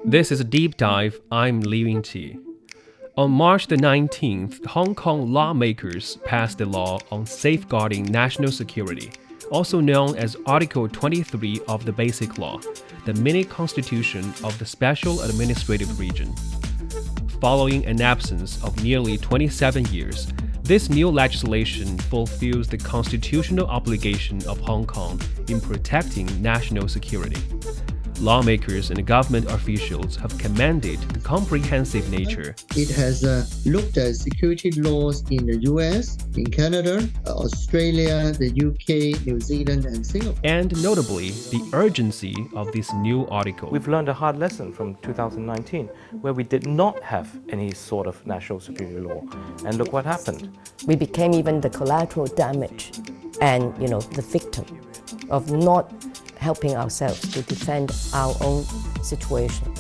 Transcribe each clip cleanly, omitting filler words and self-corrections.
This is a deep dive. I'm Liu Yingqi. On March the 19th, Hong Kong lawmakers passed the law on safeguarding national security, also known as Article 23 of the Basic Law, the mini constitution of the Special Administrative Region. Following an absence of nearly 27 years, this new legislation fulfills the constitutional obligation of Hong Kong in protecting national security. Lawmakers and government officials have commended the comprehensive nature. It has looked at security laws in the US, in Canada, Australia, the UK, New Zealand, and Singapore. And notably, the urgency of this new article. We've learned a hard lesson from 2019, where we did not have any sort of national security law. And look what happened. We became even the collateral damage and, the victim of not helping ourselves to defend our own situation.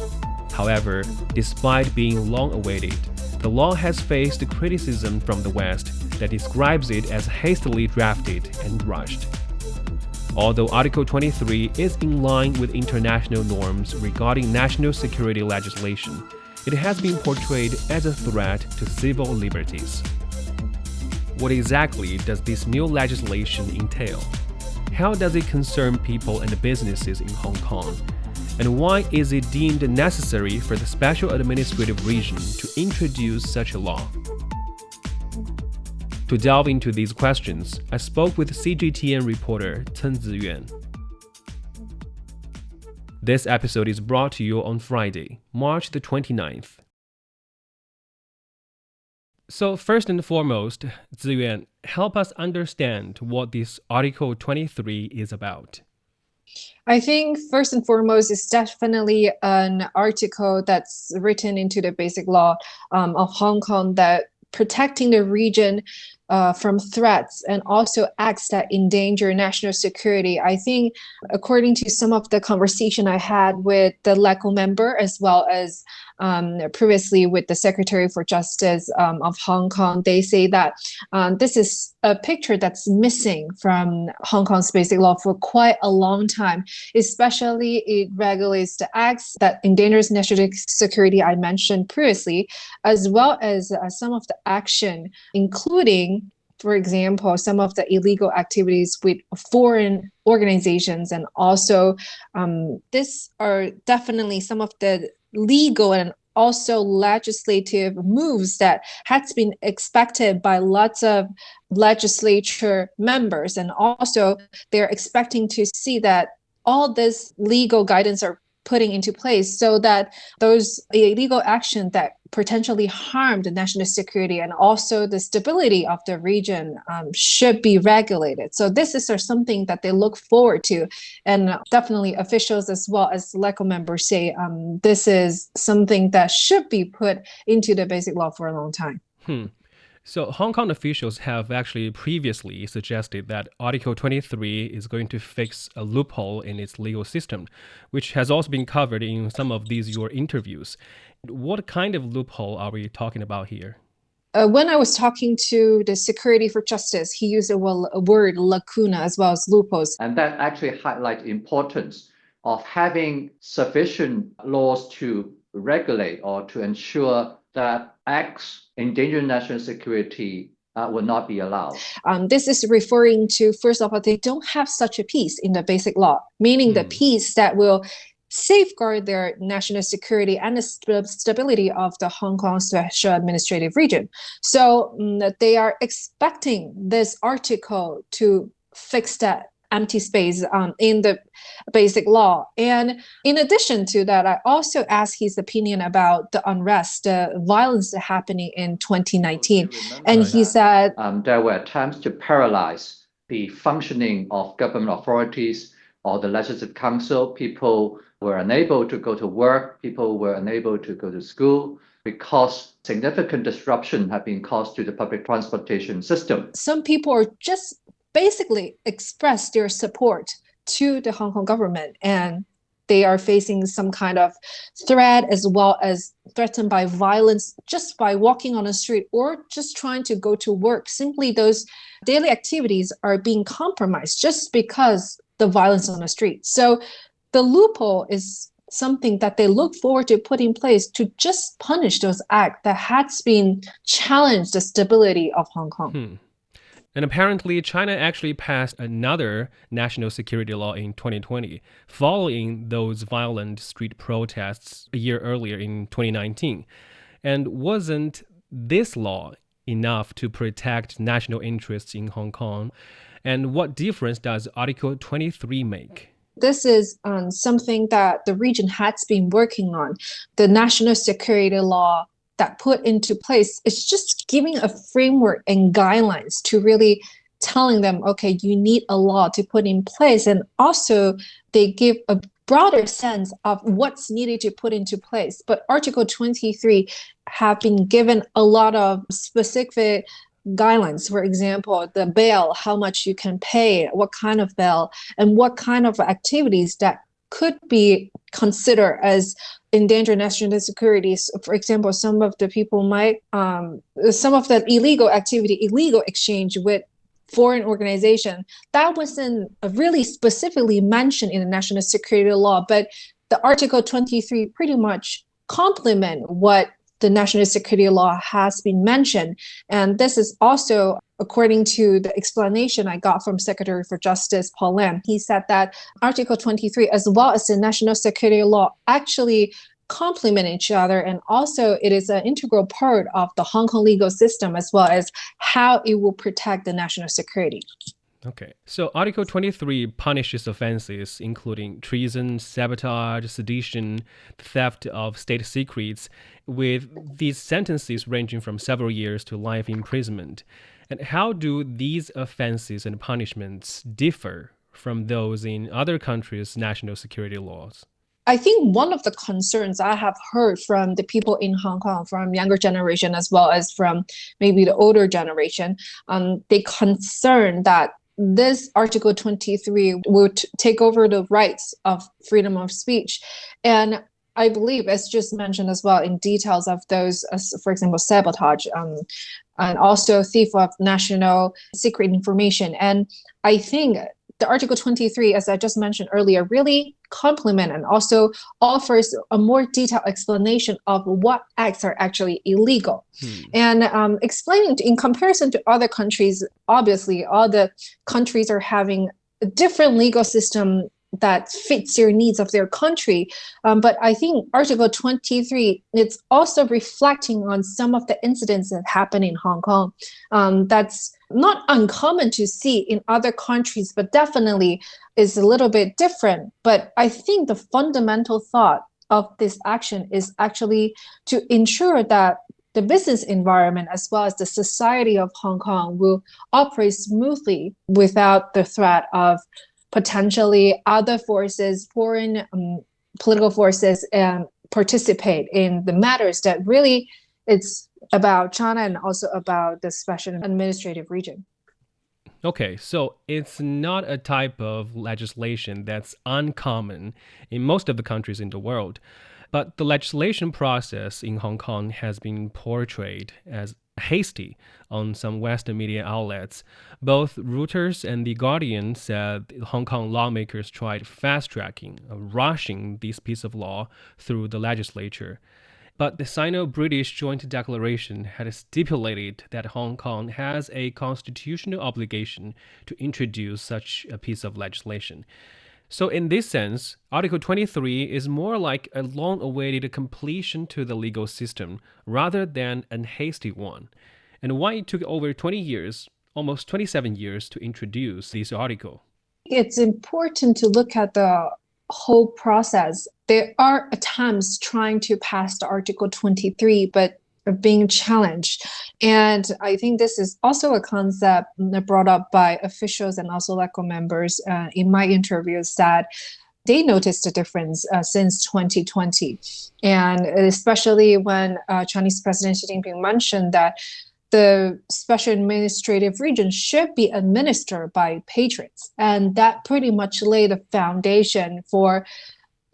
However, despite being long awaited, the law has faced criticism from the West that describes it as hastily drafted and rushed. Although Article 23 is in line with international norms regarding national security legislation, it has been portrayed as a threat to civil liberties. What exactly does this new legislation entail? How does it concern people and businesses in Hong Kong? And why is it deemed necessary for the Special Administrative Region to introduce such a law? To delve into these questions, I spoke with CGTN reporter Cen Ziyuan. This episode is brought to you on Friday, March the 29th. So first and foremost, Ziyuan, help us understand what this Article 23 is about. I think first and foremost, it's definitely an article that's written into the basic law of Hong Kong that protecting the region from threats and also acts that endanger national security. I think according to some of the conversation I had with the LACO member as well as previously with the Secretary for Justice of Hong Kong, they say that this is a picture that's missing from Hong Kong's basic law for quite a long time. Especially it regulates the acts that endangers national security I mentioned previously, as well as some of the action, including, for example, some of the illegal activities with foreign organizations. And also these are definitely some of the legal and also legislative moves that has been expected by lots of legislature members. And also they're expecting to see that all this legal guidance are putting into place so that those illegal actions that potentially harm the national security and also the stability of the region should be regulated. So this is something that they look forward to. And definitely officials as well as LACO members say this is something that should be put into the basic law for a long time. So Hong Kong officials have actually previously suggested that Article 23 is going to fix a loophole in its legal system, which has also been covered in some of your interviews. What kind of loophole are we talking about here? When I was talking to the Secretary for Justice, he used a word lacuna as well as loopholes. And that actually highlights the importance of having sufficient laws to regulate or to ensure that acts endangering national security will not be allowed. This is referring to, first of all, they don't have such a piece in the basic law, meaning the piece that will safeguard their national security and the stability of the Hong Kong Special Administrative Region. So they are expecting this article to fix that empty space in the basic law. And in addition to that, I also asked his opinion about the unrest, the violence happening in 2019. And he said there were attempts to paralyze the functioning of government authorities or the Legislative Council. People were unable to go to work. People were unable to go to school because significant disruption had been caused to the public transportation system. Some people are just basically express their support to the Hong Kong government, and they are facing some kind of threat as well as threatened by violence just by walking on the street or just trying to go to work. Simply those daily activities are being compromised just because the violence on the street. So the loophole is something that they look forward to put in place to just punish those acts that has been challenged the stability of Hong Kong. And apparently, China actually passed another national security law in 2020, following those violent street protests a year earlier in 2019. And wasn't this law enough to protect national interests in Hong Kong? And what difference does Article 23 make? This is something that the region has been working on. The national security law that put into place, it's just giving a framework and guidelines to really telling them, okay, you need a law to put in place. And also they give a broader sense of what's needed to put into place. But Article 23 have been given a lot of specific guidelines. For example, the bail, how much you can pay, what kind of bail, and what kind of activities that could be considered as endanger national security. For example, some of the people might, some of the illegal activity, illegal exchange with foreign organization, that wasn't really specifically mentioned in the national security law, but the Article 23 pretty much complement what the national security law has been mentioned. And this is also according to the explanation I got from Secretary for Justice Paul Lam. He said that Article 23 as well as the national security law actually complement each other, and also it is an integral part of the Hong Kong legal system as well as how it will protect the national security. Okay, so Article 23 punishes offenses including treason, sabotage, sedition, theft of state secrets, with these sentences ranging from several years to life imprisonment. And how do these offenses and punishments differ from those in other countries' national security laws? I think one of the concerns I have heard from the people in Hong Kong, from younger generation as well as from maybe the older generation, they concern that this Article 23 will take over the rights of freedom of speech. And I believe, as just mentioned as well in details of those, for example, sabotage, and also thief of national secret information. And I think the Article 23, as I just mentioned earlier, really complement and also offers a more detailed explanation of what acts are actually illegal. And explaining in comparison to other countries, obviously all the countries are having a different legal system that fits their needs of their country. But I think Article 23, it's also reflecting on some of the incidents that happen in Hong Kong. That's not uncommon to see in other countries, but definitely is a little bit different. But I think the fundamental thought of this action is actually to ensure that the business environment as well as the society of Hong Kong will operate smoothly without the threat of potentially other forces, foreign political forces, participate in the matters that really it's about China and also about the special administrative region. Okay, so it's not a type of legislation that's uncommon in most of the countries in the world, but the legislation process in Hong Kong has been portrayed as hasty on some Western media outlets. Both Reuters and The Guardian said Hong Kong lawmakers tried fast-tracking, rushing this piece of law through the legislature. But the Sino-British Joint Declaration had stipulated that Hong Kong has a constitutional obligation to introduce such a piece of legislation. So in this sense, Article 23 is more like a long-awaited completion to the legal system rather than a hasty one. And why it took over 20 years, almost 27 years, to introduce this article? It's important to look at the whole process. There are attempts trying to pass the Article 23, but being challenged. And I think this is also a concept brought up by officials and also local members in my interviews that they noticed a difference since 2020. And especially when Chinese President Xi Jinping mentioned that the special administrative region should be administered by patriots. And that pretty much laid the foundation for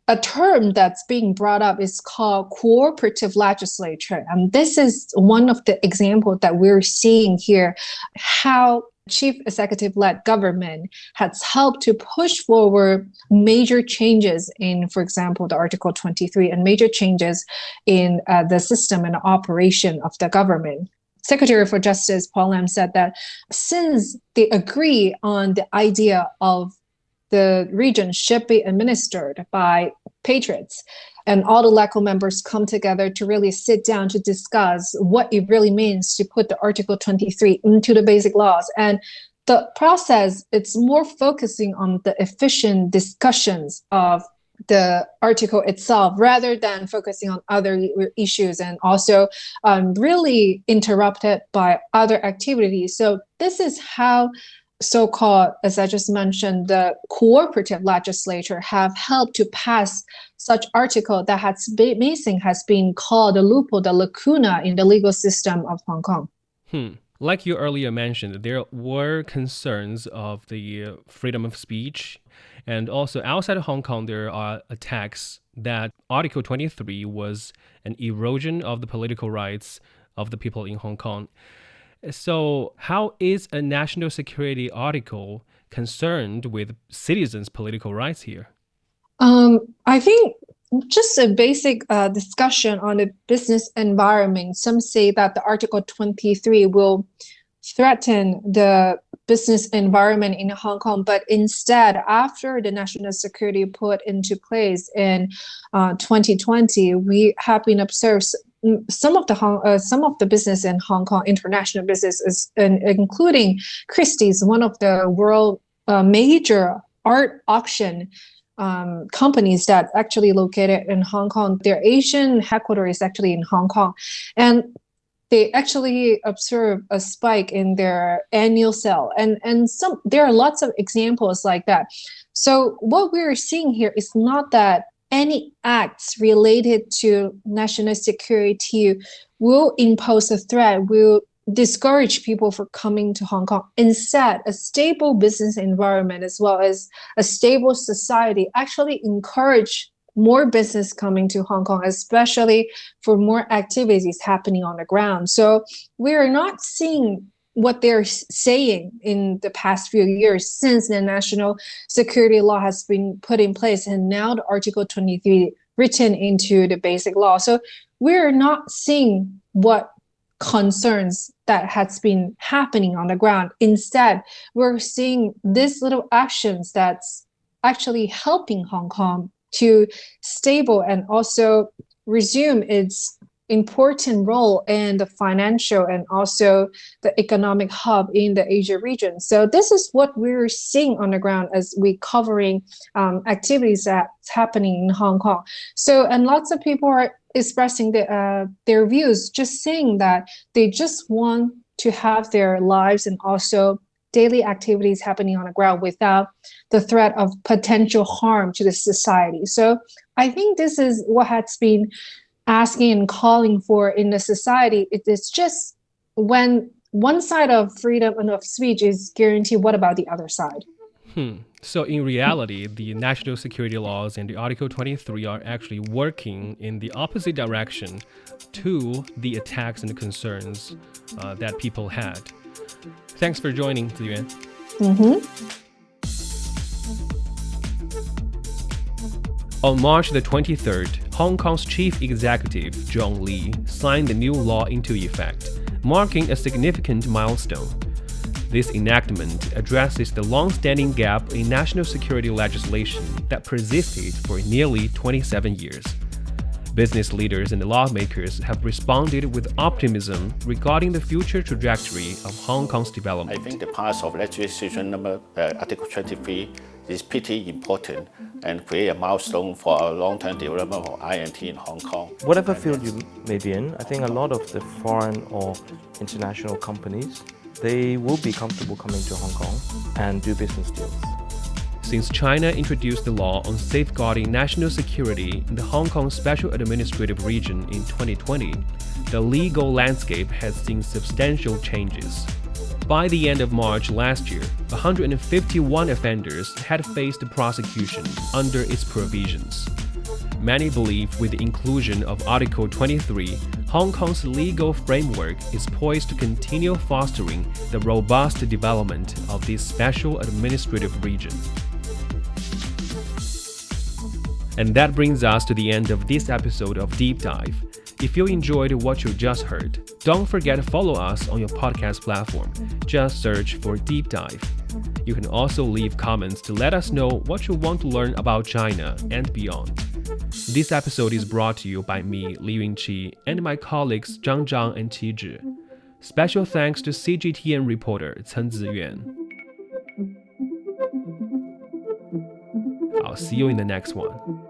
a term that's being brought up is called cooperative legislature. And this is one of the examples that we're seeing here, how chief executive-led government has helped to push forward major changes in, for example, the Article 23 and major changes in the system and operation of the government. Secretary for Justice Paul Lam said that since they agree on the idea of the region should be administered by patriots, and all the LACO members come together to really sit down to discuss what it really means to put the Article 23 into the basic laws. And the process, it's more focusing on the efficient discussions of the article itself rather than focusing on other issues, and also really interrupted by other activities. So this is how so-called, as I just mentioned, the cooperative legislature have helped to pass such article that has been called the loophole, the lacuna in the legal system of Hong Kong. Like you earlier mentioned, there were concerns of the freedom of speech, and also outside of Hong Kong, there are attacks that Article 23 was an erosion of the political rights of the people in Hong Kong. So how is a national security article concerned with citizens' political rights here? I think just a basic discussion on the business environment. Some say that the Article 23 will threaten the business environment in Hong Kong, but instead, after the national security put into place in 2020, we have been observed some of the business in Hong Kong, international businesses, including Christie's, one of the world major art auction companies that actually located in Hong Kong. Their Asian headquarters is actually in Hong Kong, and they actually observe a spike in their annual sale, and there are lots of examples like that. So what we're seeing here is not that any acts related to national security will impose a threat, will discourage people from coming to Hong Kong. Instead, a stable business environment as well as a stable society actually encourage more business coming to Hong Kong, especially for more activities happening on the ground. So we are not seeing what they're saying in the past few years since the national security law has been put in place, and now the Article 23 written into the basic law. So we're not seeing what concerns that has been happening on the ground. Instead, we're seeing these little actions that's actually helping Hong Kong to stable and also resume its important role in the financial and also the economic hub in the Asia region. So this is what we're seeing on the ground as we covering activities that's happening in Hong Kong. So, and lots of people are expressing their views, just saying that they just want to have their lives and also daily activities happening on the ground without the threat of potential harm to the society. So I think this is what has been asking and calling for in the society. It is just when one side of freedom and of speech is guaranteed, what about the other side? So in reality, the national security laws and the Article 23 are actually working in the opposite direction to the attacks and the concerns that people had. Thanks for joining, Ziyuan. On March the 23rd, Hong Kong's chief executive, John Lee, signed the new law into effect, marking a significant milestone. This enactment addresses the long-standing gap in national security legislation that persisted for nearly 27 years. Business leaders and lawmakers have responded with optimism regarding the future trajectory of Hong Kong's development. I think the pass of legislation number Article 23 is pretty important and create a milestone for our long-term development of INT in Hong Kong. Whatever field you may be in, I think a lot of the foreign or international companies, they will be comfortable coming to Hong Kong and do business deals. Since China introduced the law on safeguarding national security in the Hong Kong Special Administrative Region in 2020, the legal landscape has seen substantial changes. By the end of March last year, 151 offenders had faced prosecution under its provisions. Many believe with the inclusion of Article 23, Hong Kong's legal framework is poised to continue fostering the robust development of this special administrative region. And that brings us to the end of this episode of Deep Dive. If you enjoyed what you just heard, don't forget to follow us on your podcast platform. Just search for Deep Dive. You can also leave comments to let us know what you want to learn about China and beyond. This episode is brought to you by me, Li Yunqi, and my colleagues Zhang Zhang and Qi Zhi. Special thanks to CGTN reporter Cen Ziyuan. I'll see you in the next one.